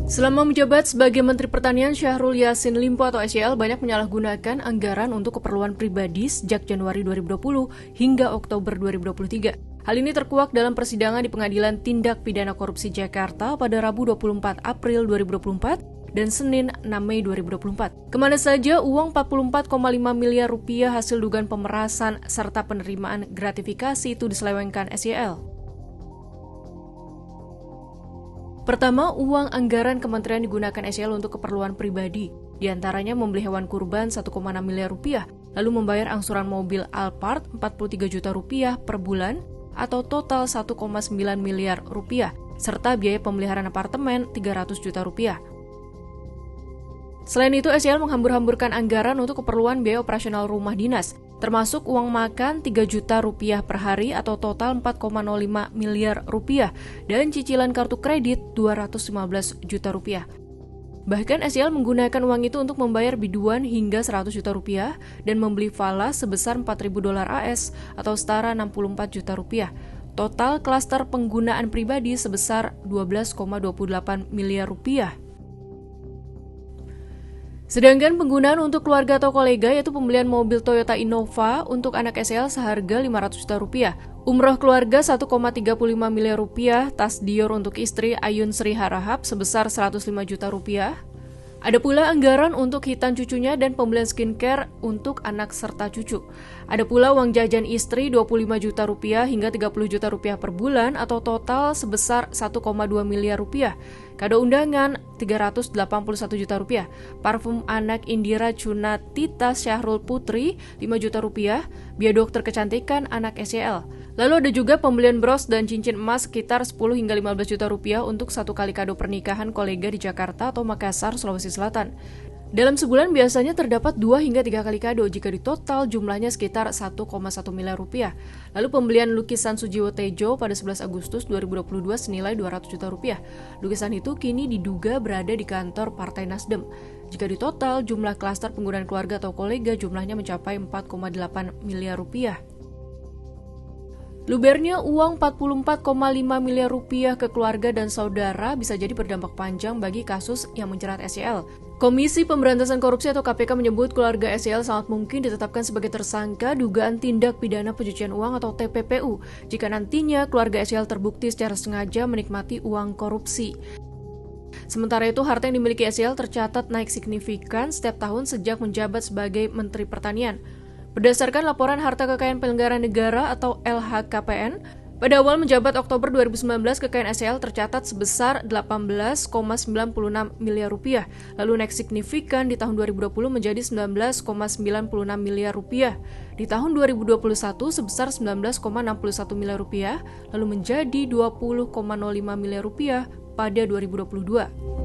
Selama menjabat sebagai Menteri Pertanian, Syahrul Yassin Limpo atau SYL banyak menyalahgunakan anggaran untuk keperluan pribadi sejak Januari 2020 hingga Oktober 2023. Hal ini terkuak dalam persidangan di Pengadilan Tindak Pidana Korupsi Jakarta pada Rabu 24 April 2024 dan Senin 6 Mei 2024. Kemana saja uang 44,5 miliar rupiah hasil dugaan pemerasan serta penerimaan gratifikasi itu diselewengkan SYL? Pertama, uang anggaran kementerian digunakan SYL untuk keperluan pribadi. Di antaranya membeli hewan kurban 1,6 miliar rupiah, lalu membayar angsuran mobil Alphard 43 juta rupiah per bulan atau total 1,9 miliar rupiah, serta biaya pemeliharaan apartemen 300 juta rupiah. Selain itu, SYL menghambur-hamburkan anggaran untuk keperluan biaya operasional rumah dinas, termasuk uang makan 3 juta rupiah per hari atau total 4,05 miliar rupiah dan cicilan kartu kredit 215 juta rupiah. Bahkan SYL menggunakan uang itu untuk membayar biduan hingga 100 juta rupiah dan membeli falas sebesar 4.000 dolar AS atau setara 64 juta rupiah. Total klaster penggunaan pribadi sebesar 12,28 miliar rupiah. Sedangkan penggunaan untuk keluarga atau kolega yaitu pembelian mobil Toyota Innova untuk anak SYL seharga 500 juta rupiah, umroh keluarga 1,35 miliar rupiah, tas Dior untuk istri Ayun Sri Harahap sebesar 105 juta rupiah. Ada pula anggaran untuk hitan cucunya dan pembelian skincare untuk anak serta cucu. Ada pula uang jajan istri 25 juta rupiah hingga 30 juta rupiah per bulan atau total sebesar 1,2 miliar rupiah. Kado undangan 381 juta rupiah. Parfum anak Indira Cunatita Syahrul Putri 5 juta rupiah. Biaya dokter kecantikan anak SYL. Lalu ada juga pembelian bros dan cincin emas sekitar 10 hingga 15 juta rupiah untuk satu kali kado pernikahan kolega di Jakarta atau Makassar, Sulawesi Selatan. Dalam sebulan biasanya terdapat 2 hingga 3 kali kado jika ditotal jumlahnya sekitar 1,1 miliar rupiah. Lalu pembelian lukisan Sujiwo Tejo pada 11 Agustus 2022 senilai 200 juta rupiah. Lukisan itu kini diduga berada di kantor Partai Nasdem. Jika ditotal jumlah klaster penggunaan keluarga atau kolega jumlahnya mencapai 4,8 miliar rupiah. Lubernya uang 44,5 miliar rupiah ke keluarga dan saudara bisa jadi berdampak panjang bagi kasus yang menjerat SYL. Komisi Pemberantasan Korupsi atau KPK menyebut keluarga SYL sangat mungkin ditetapkan sebagai tersangka dugaan tindak pidana pencucian uang atau TPPU jika nantinya keluarga SYL terbukti secara sengaja menikmati uang korupsi. Sementara itu, harta yang dimiliki SYL tercatat naik signifikan setiap tahun sejak menjabat sebagai Menteri Pertanian. Berdasarkan laporan harta kekayaan penyelenggara negara atau LHKPN, pada awal menjabat Oktober 2019 kekayaan SYL tercatat sebesar 18,96 miliar rupiah, lalu naik signifikan di tahun 2020 menjadi 19,96 miliar rupiah. Di tahun 2021 sebesar 19,61 miliar rupiah, lalu menjadi 20,05 miliar rupiah pada 2022.